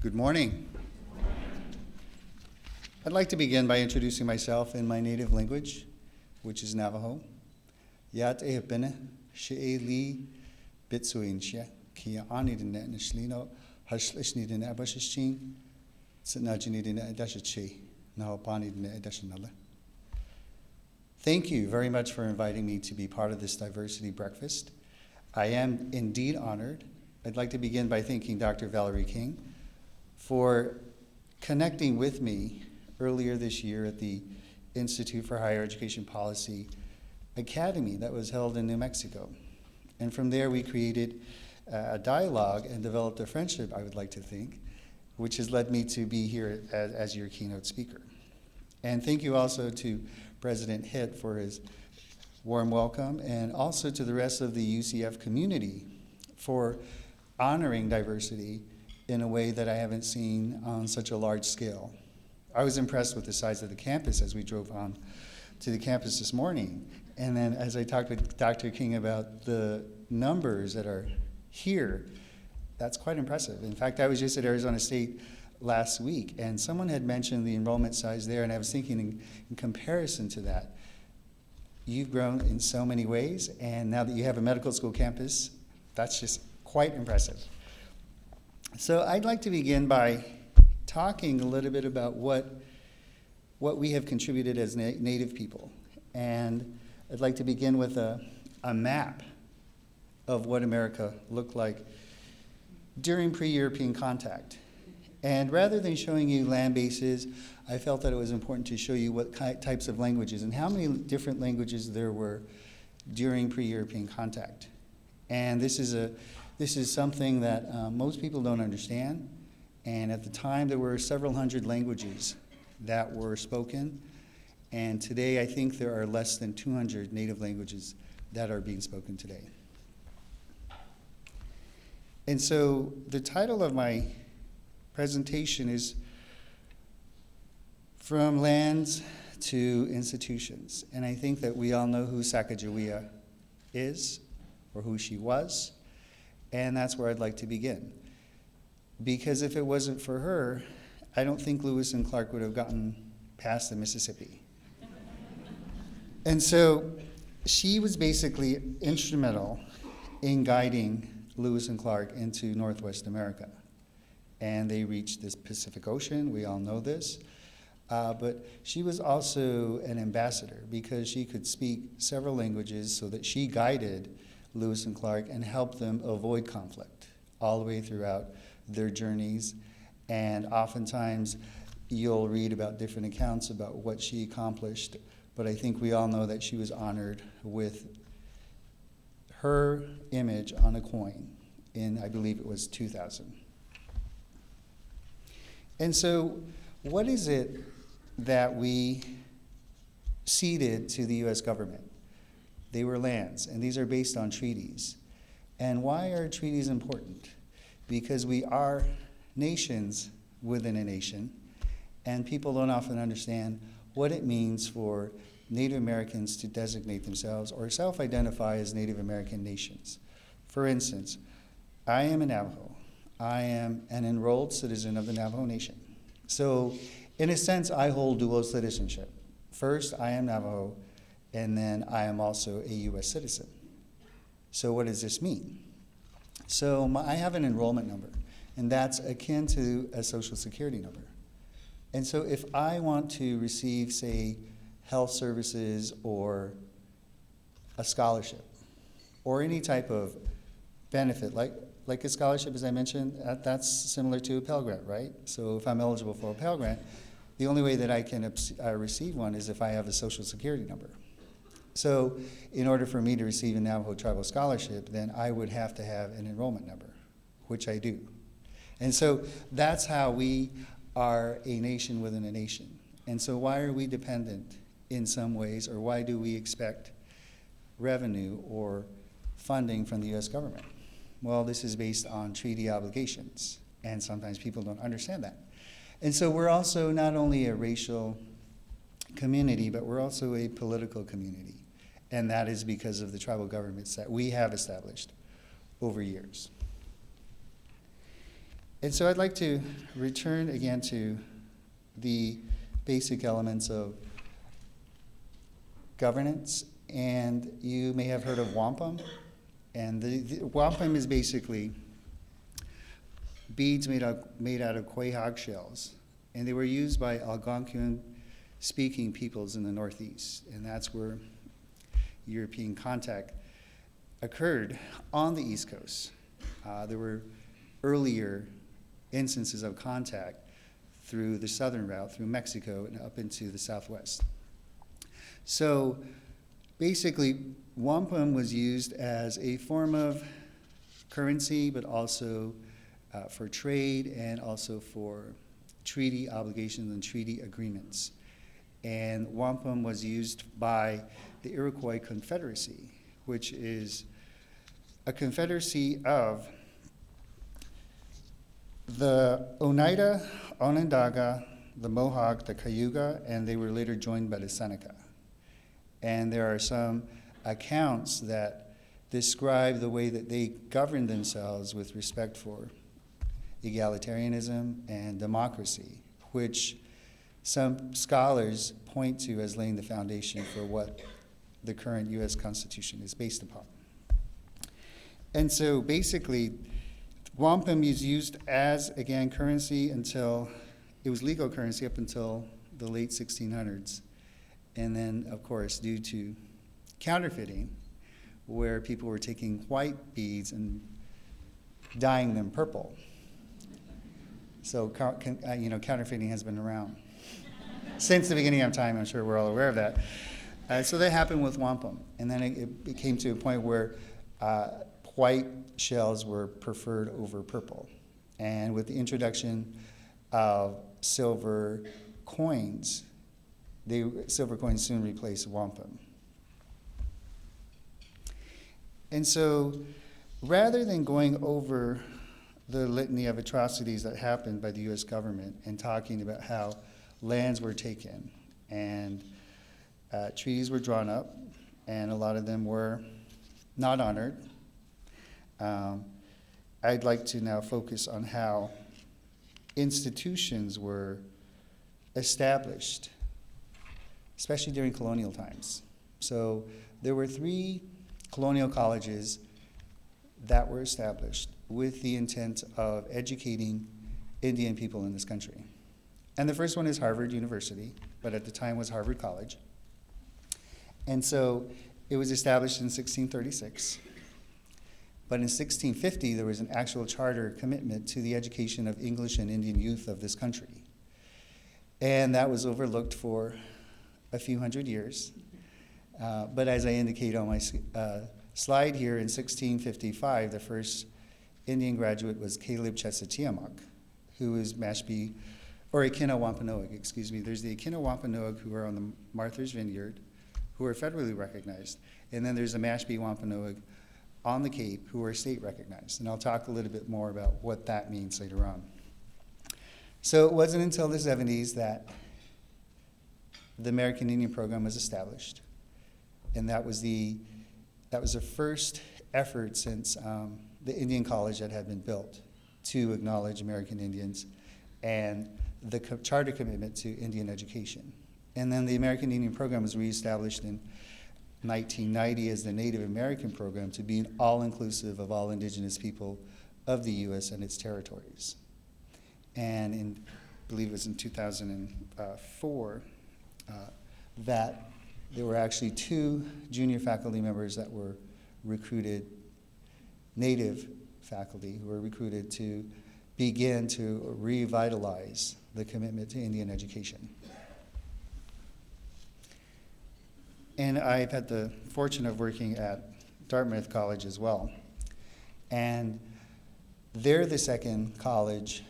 Good morning. I'd like to begin by introducing myself in my native language, which is Navajo. Yat ehpene she'eli Bitsoi nshya kia ani dine nishlino hashlishni dine abashishchin tsitnajini dine edashachi nahopani dine edashanala. Thank you very much for inviting me to be part of this diversity breakfast. I am indeed honored. I'd like to begin by thanking Dr. Valerie King for connecting with me earlier this year at the Institute for Higher Education Policy Academy that was held in New Mexico. And from there we created a dialogue and developed a friendship, I would like to think, which has led me to be here as your keynote speaker. And thank you also to President Hitt for his warm welcome, and also to the rest of the UCF community for honoring diversity in a way that I haven't seen on such a large scale. I was impressed with the size of the campus as we drove on to the campus this morning. And then as I talked with Dr. King about the numbers that are here, that's quite impressive. In fact, I was just at Arizona State last week, and someone had mentioned the enrollment size there, and I was thinking in comparison to that, you've grown in so many ways, and now that you have a medical school campus, that's just quite impressive. So I'd like to begin by talking a little bit about what we have contributed as Native people. And I'd like to begin with a map of what America looked like during pre-European contact. And rather than showing you land bases, I felt that it was important to show you what types of languages and how many different languages there were during pre-European contact. And this is something that most people don't understand. And at the time, there were several hundred languages that were spoken. And today, I think there are less than 200 native languages that are being spoken today. And so the title of my presentation is From Lands to Institutions. And I think that we all know who Sacagawea is, or who she was. And that's where I'd like to begin. Because if it wasn't for her, I don't think Lewis and Clark would have gotten past the Mississippi. And so she was basically instrumental in guiding Lewis and Clark into Northwest America. And they reached this Pacific Ocean, we all know this. But she was also an ambassador because she could speak several languages so that she guided Lewis and Clark and helped them avoid conflict all the way throughout their journeys. And oftentimes you'll read about different accounts about what she accomplished, but I think we all know that she was honored with her image on a coin in, I believe it was 2000. And so what is it that we ceded to the US government? They were lands, and these are based on treaties. And why are treaties important? Because we are nations within a nation, and people don't often understand what it means for Native Americans to designate themselves or self-identify as Native American nations. For instance, I am a Navajo. I am an enrolled citizen of the Navajo Nation. So in a sense, I hold dual citizenship. First, I am Navajo, and then I am also a US citizen. So what does this mean? So I have an enrollment number, and that's akin to a Social Security number. And so if I want to receive, say, health services or a scholarship or any type of benefit, like a scholarship, as I mentioned, that's similar to a Pell Grant, right? So if I'm eligible for a Pell Grant, the only way that I can receive one is if I have a Social Security number. So in order for me to receive a Navajo Tribal Scholarship, then I would have to have an enrollment number, which I do. And so that's how we are a nation within a nation. And so why are we dependent in some ways, or why do we expect revenue or funding from the US government? Well, this is based on treaty obligations, and sometimes people don't understand that. And so we're also not only a racial community, but we're also a political community. And that is because of the tribal governments that we have established over years. And so I'd like to return again to the basic elements of governance. And you may have heard of wampum. And the wampum is basically beads made out of quahog shells. And they were used by Algonquin-speaking peoples in the Northeast. And that's where European contact occurred on the East Coast. There were earlier instances of contact through the southern route, through Mexico and up into the Southwest. So basically, wampum was used as a form of currency, but also for trade and also for treaty obligations and treaty agreements. And wampum was used by the Iroquois Confederacy, which is a confederacy of the Oneida, Onondaga, the Mohawk, the Cayuga, and they were later joined by the Seneca. And there are some accounts that describe the way that they governed themselves with respect for egalitarianism and democracy, which some scholars point to as laying the foundation for what the current U.S. Constitution is based upon. And so basically, wampum is used as, again, currency until, it was legal currency up until the late 1600s. And then, of course, due to counterfeiting, where people were taking white beads and dyeing them purple. So, counterfeiting has been around since the beginning of time. I'm sure we're all aware of that. So that happened with wampum. And then it came to a point where white shells were preferred over purple. And with the introduction of silver coins, silver coins soon replaced wampum. And so rather than going over the litany of atrocities that happened by the U.S. government and talking about how lands were taken and treaties were drawn up, and a lot of them were not honored, I'd like to now focus on how institutions were established, especially during colonial times. So there were 3 colonial colleges that were established with the intent of educating Indian people in this country. And the first one is Harvard University, but at the time was Harvard College. And so it was established in 1636. But in 1650, there was an actual charter commitment to the education of English and Indian youth of this country. And that was overlooked for a few hundred years. But as I indicate on my slide here, in 1655, the first Indian graduate was Caleb Chesatiamok, who is Mashpee, or Akina Wampanoag, excuse me. There's the Akina Wampanoag who are on the Martha's Vineyard, who are federally recognized. And then there's the Mashpee Wampanoag on the Cape, who are state recognized. And I'll talk a little bit more about what that means later on. So it wasn't until the 70s that the American Indian Program was established. And that was the first effort since the Indian College that had been built to acknowledge American Indians and the charter commitment to Indian education. And then the American Indian Program was reestablished in 1990 as the Native American Program to be all-inclusive of all indigenous people of the U.S. and its territories. And I believe it was in 2004 that there were actually 2 junior faculty members that were recruited, Native faculty who were recruited to begin to revitalize the commitment to Indian education. And I've had the fortune of working at Dartmouth College as well. And they're the second college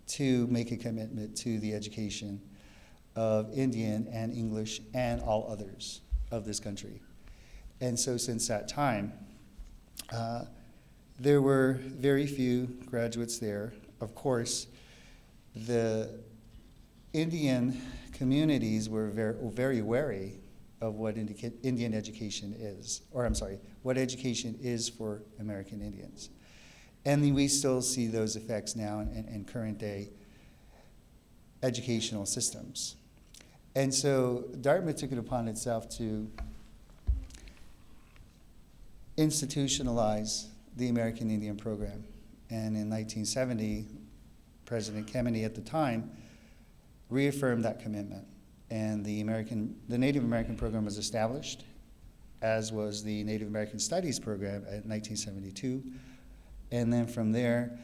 to make a commitment to the education of Indian and English and all others of this country. And so since that time, there were very few graduates there. Of course, the Indian communities were very wary of what Indian education is, what education is for American Indians. And we still see those effects now in current day educational systems. And so Dartmouth took it upon itself to institutionalize the American Indian program. And in 1970, President Kennedy at the time reaffirmed that commitment. And the Native American program was established, as was the Native American Studies program in 1972. And then from there,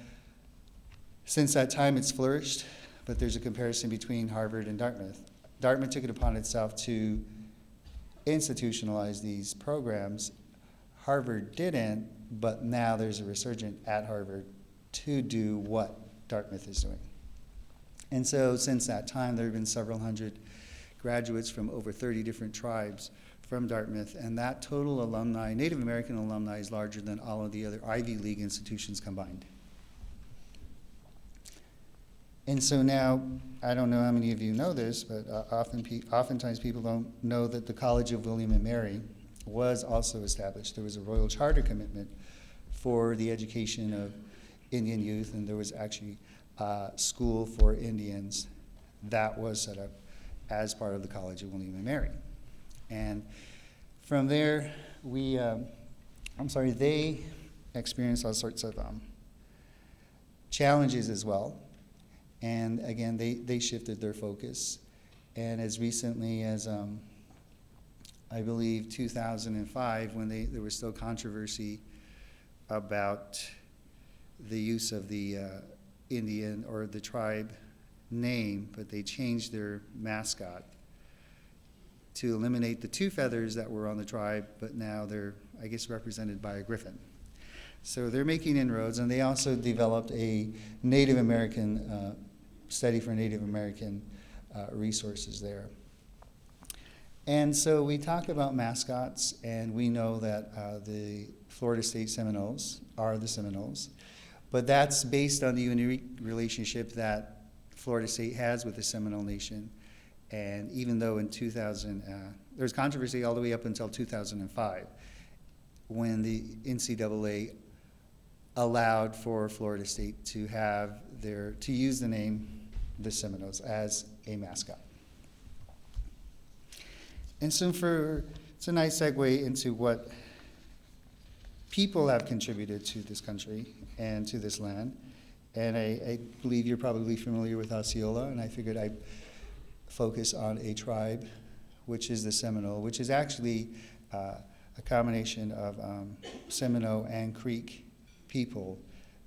since that time, it's flourished, but there's a comparison between Harvard and Dartmouth. Dartmouth took it upon itself to institutionalize these programs. Harvard didn't, but now there's a resurgence at Harvard to do what Dartmouth is doing. And so since that time, there have been several hundred graduates from over 30 different tribes from Dartmouth, and that total alumni, Native American alumni, is larger than all of the other Ivy League institutions combined. And so now, I don't know how many of you know this, but oftentimes people don't know that the College of William and Mary was also established. There was a royal charter commitment for the education of Indian youth, and there was actually a school for Indians that was set up as part of the College of William and Mary. And from there, they experienced all sorts of challenges as well. And again, they shifted their focus. And as recently as, I believe, 2005, when there was still controversy about the use of the Indian or the tribe name, but they changed their mascot to eliminate the two feathers that were on the tribe, but now they're, I guess, represented by a griffin. So they're making inroads, and they also developed a Native American study for Native American resources there. And so we talk about mascots, and we know that the Florida State Seminoles are the Seminoles, but that's based on the unique relationship that Florida State has with the Seminole Nation. And even though in 2000, there was controversy all the way up until 2005, when the NCAA allowed for Florida State to use the name the Seminoles as a mascot. And so it's a nice segue into what people have contributed to this country and to this land. And I believe you're probably familiar with Osceola, and I figured I'd focus on a tribe, which is the Seminole, which is actually a combination of Seminole and Creek people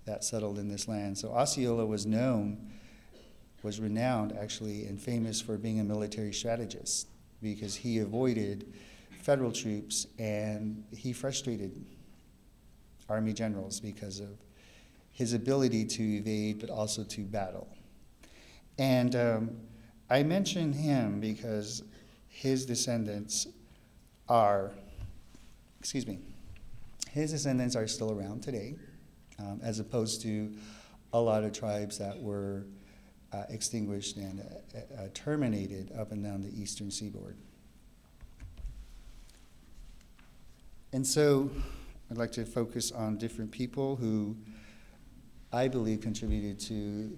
that settled in this land. So Osceola was renowned actually and famous for being a military strategist, because he avoided federal troops and he frustrated Army generals because of his ability to evade but also to battle. And I mention him because his descendants are still around today, as opposed to a lot of tribes that were extinguished and terminated up and down the eastern seaboard. And so I'd like to focus on different people who I believe contributed to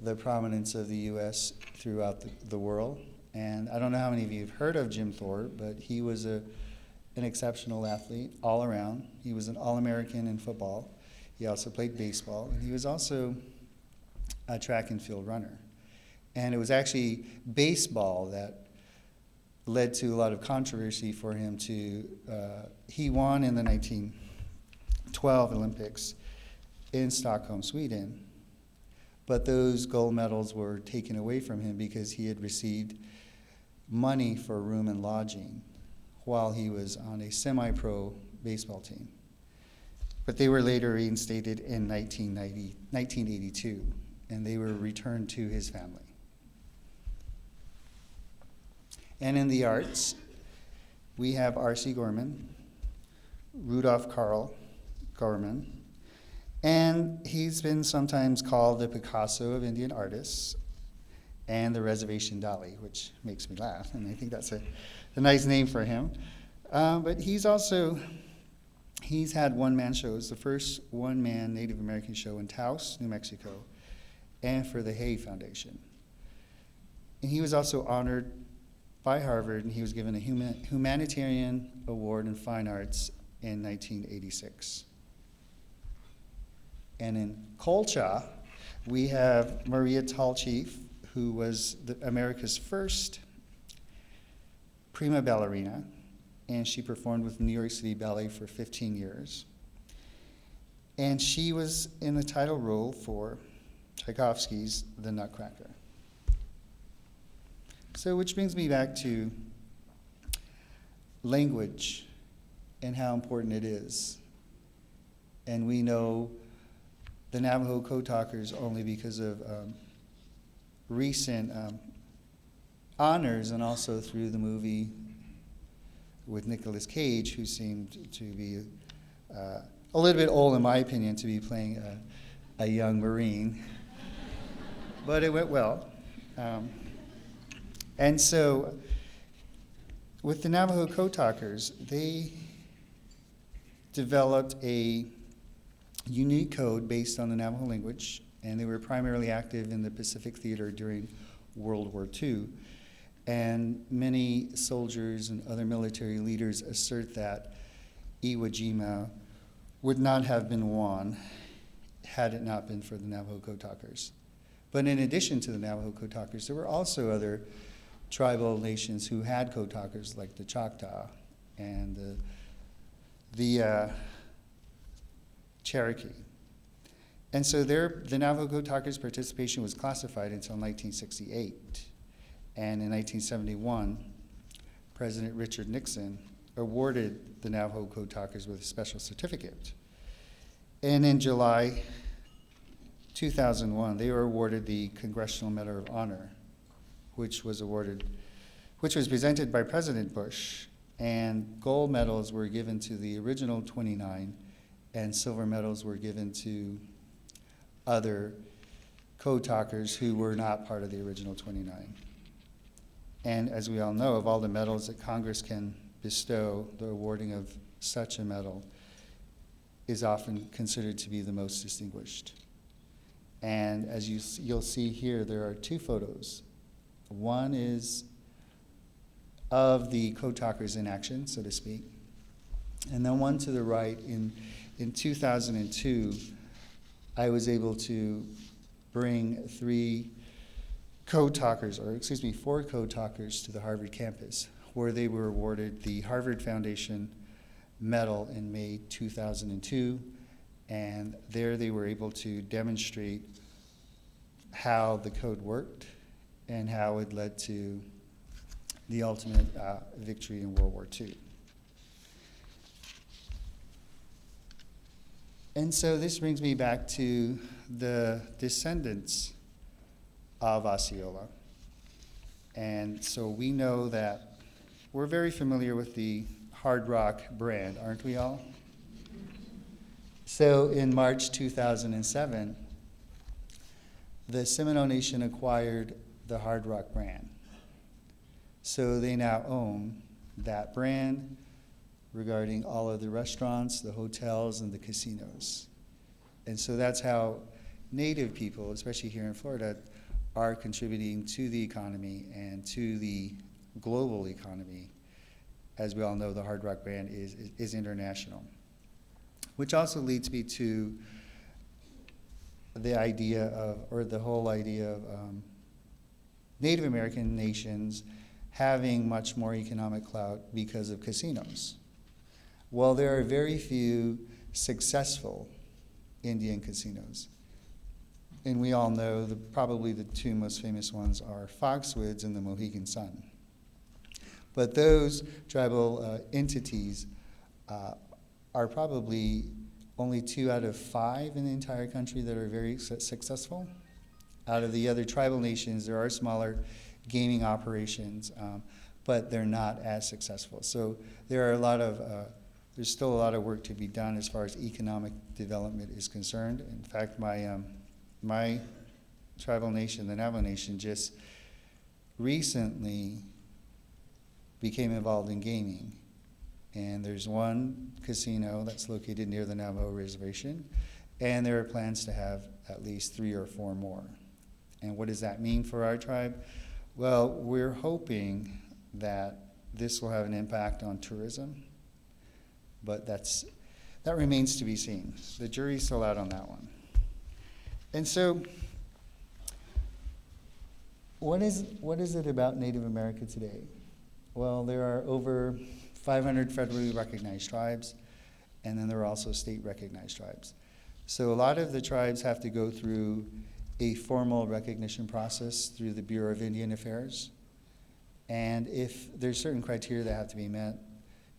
the prominence of the U.S. throughout the world. And I don't know how many of you have heard of Jim Thorpe, but he was an exceptional athlete all around. He was an All-American in football. He also played baseball, and he was also a track and field runner. And it was actually baseball that led to a lot of controversy for him he won in the 1912 Olympics in Stockholm, Sweden. But those gold medals were taken away from him because he had received money for room and lodging while he was on a semi-pro baseball team. But they were later reinstated in 1982, and they were returned to his family. And in the arts, we have R.C. Gorman, Rudolph Karl Gorman, and he's been sometimes called the Picasso of Indian artists and the Reservation Dolly, which makes me laugh, and I think that's a nice name for him. But he He's had one-man shows, the first one-man Native American show in Taos, New Mexico, and for the Hay Foundation. And he was also honored by Harvard, and he was given a humanitarian award in fine arts in 1986. And in Colcha, we have Maria Tallchief, who was America's first prima ballerina, and she performed with New York City Ballet for 15 years. And she was in the title role for Tchaikovsky's The Nutcracker. So, which brings me back to language and how important it is. And we know the Navajo code talkers only because of recent honors, and also through the movie with Nicolas Cage, who seemed to be a little bit old, in my opinion, to be playing a young Marine. But it went well. And so, with the Navajo code talkers, they developed a unique code based on the Navajo language, and they were primarily active in the Pacific Theater during World War II. And many soldiers and other military leaders assert that Iwo Jima would not have been won had it not been for the Navajo code talkers. But in addition to the Navajo code talkers, there were also other tribal nations who had code talkers, like the Choctaw and the Cherokee. And so the Navajo code talkers' participation was classified until 1968. And in 1971, President Richard Nixon awarded the Navajo code talkers with a special certificate. And in July 2001, they were awarded the Congressional Medal of Honor, which was presented by President Bush, and gold medals were given to the original 29, and silver medals were given to other code talkers who were not part of the original 29. And as we all know, of all the medals that Congress can bestow, the awarding of such a medal is often considered to be the most distinguished. And as you'll see here, there are two photos. One is of the code talkers in action, so to speak. And then one to the right, in 2002, I was able to bring four code talkers to the Harvard campus, where they were awarded the Harvard Foundation Medal in May 2002, and there they were able to demonstrate how the code worked and how it led to the ultimate victory in World War II. And so this brings me back to the descendants of Osceola. And so we know that we're very familiar with the Hard Rock brand, aren't we all? So in March 2007, the Seminole Nation acquired the Hard Rock brand. So they now own that brand regarding all of the restaurants, the hotels, and the casinos. And so that's how Native people, especially here in Florida, are contributing to the economy and to the global economy. As we all know, the Hard Rock brand is international. Which also leads me to the whole idea of Native American nations having much more economic clout because of casinos. Well, there are very few successful Indian casinos. And we all know probably the two most famous ones are Foxwoods and the Mohegan Sun. But those tribal entities are probably only 2 out of 5 in the entire country that are very successful. Out of the other tribal nations, there are smaller gaming operations, but they're not as successful. So there's still a lot of work to be done as far as economic development is concerned. In fact, my tribal nation, the Navajo Nation, just recently became involved in gaming. And there's one casino that's located near the Navajo reservation, and there are plans to have at least 3 or 4 more. And what does that mean for our tribe? Well, we're hoping that this will have an impact on tourism, but that remains to be seen. The jury's still out on that one. And so, what is it about Native America today? Well, there are over 500 federally recognized tribes, and then there are also state recognized tribes. So a lot of the tribes have to go through a formal recognition process through the Bureau of Indian Affairs. And if there's certain criteria that have to be met,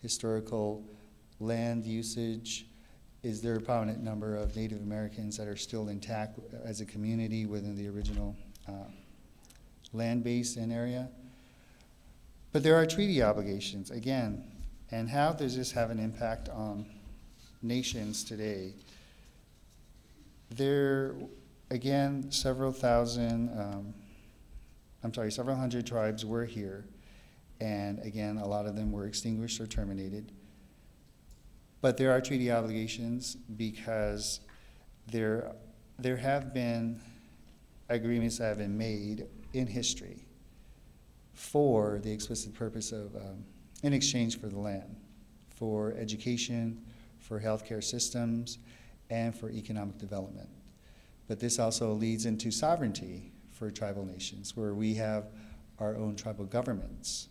historical land usage, is there a prominent number of Native Americans that are still intact as a community within the original land base and area? But there are treaty obligations, again, and how does this have an impact on nations today? There, again, several hundred tribes were here, and again, a lot of them were extinguished or terminated. But there are treaty obligations because there have been agreements that have been made in history for the explicit purpose of, in exchange for the land, for education, for healthcare systems, and for economic development. But this also leads into sovereignty for tribal nations, where we have our own tribal governments.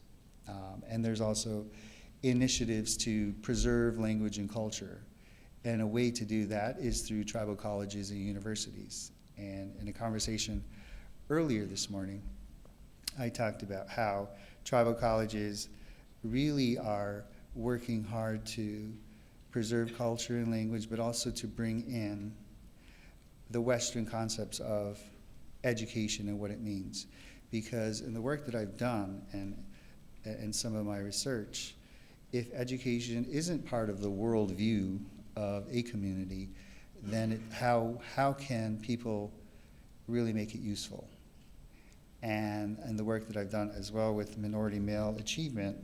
And there's also initiatives to preserve language and culture. And a way to do that is through tribal colleges and universities. And in a conversation earlier this morning, I talked about how tribal colleges really are working hard to preserve culture and language, but also to bring in the Western concepts of education and what it means. Because in the work that I've done and some of my research, if education isn't part of the worldview of a community, then how can people really make it useful? And the work that I've done as well with minority male achievement,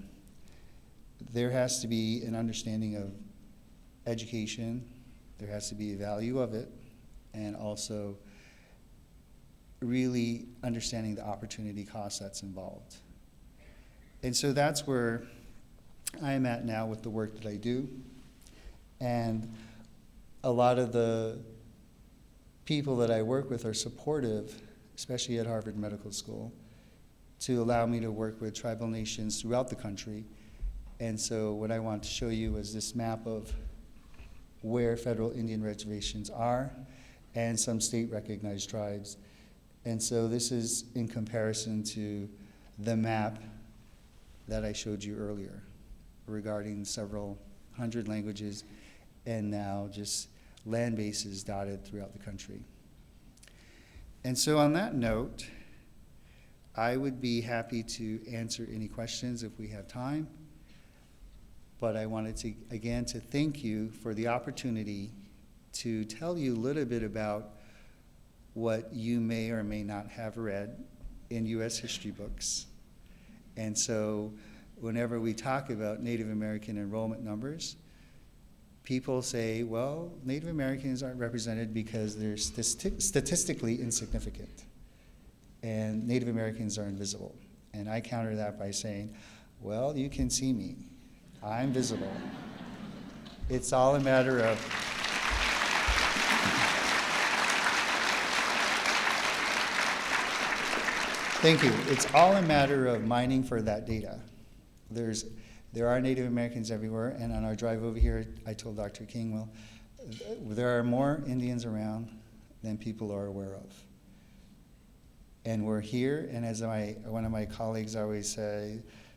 there has to be an understanding of education, there has to be a value of it, and also really understanding the opportunity cost that's involved. And so that's where I am at now with the work that I do. And a lot of the people that I work with are supportive, especially at Harvard Medical School, to allow me to work with tribal nations throughout the country. And so what I want to show you is this map of where federal Indian reservations are and some state-recognized tribes. And so this is in comparison to the map that I showed you earlier regarding several hundred languages and now just land bases dotted throughout the country. And so on that note, I would be happy to answer any questions if we have time. But I wanted to, again, to thank you for the opportunity to tell you a little bit about what you may or may not have read in U.S. history books. And so whenever we talk about Native American enrollment numbers, people say, well, Native Americans aren't represented because they're statistically insignificant, and Native Americans are invisible. And I counter that by saying, well, you can see me. I'm visible. It's all a matter of thank you. It's all a matter of mining for that data. There are Native Americans everywhere, and on our drive over here, I told Dr. King, well, there are more Indians around than people are aware of. And we're here, and as one of my colleagues always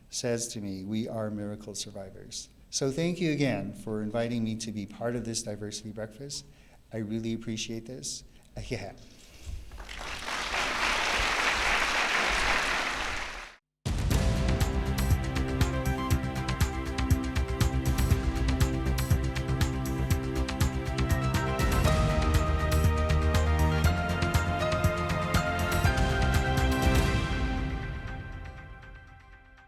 says to me, we are miracle survivors. So thank you again for inviting me to be part of this diversity breakfast. I really appreciate this. Yeah.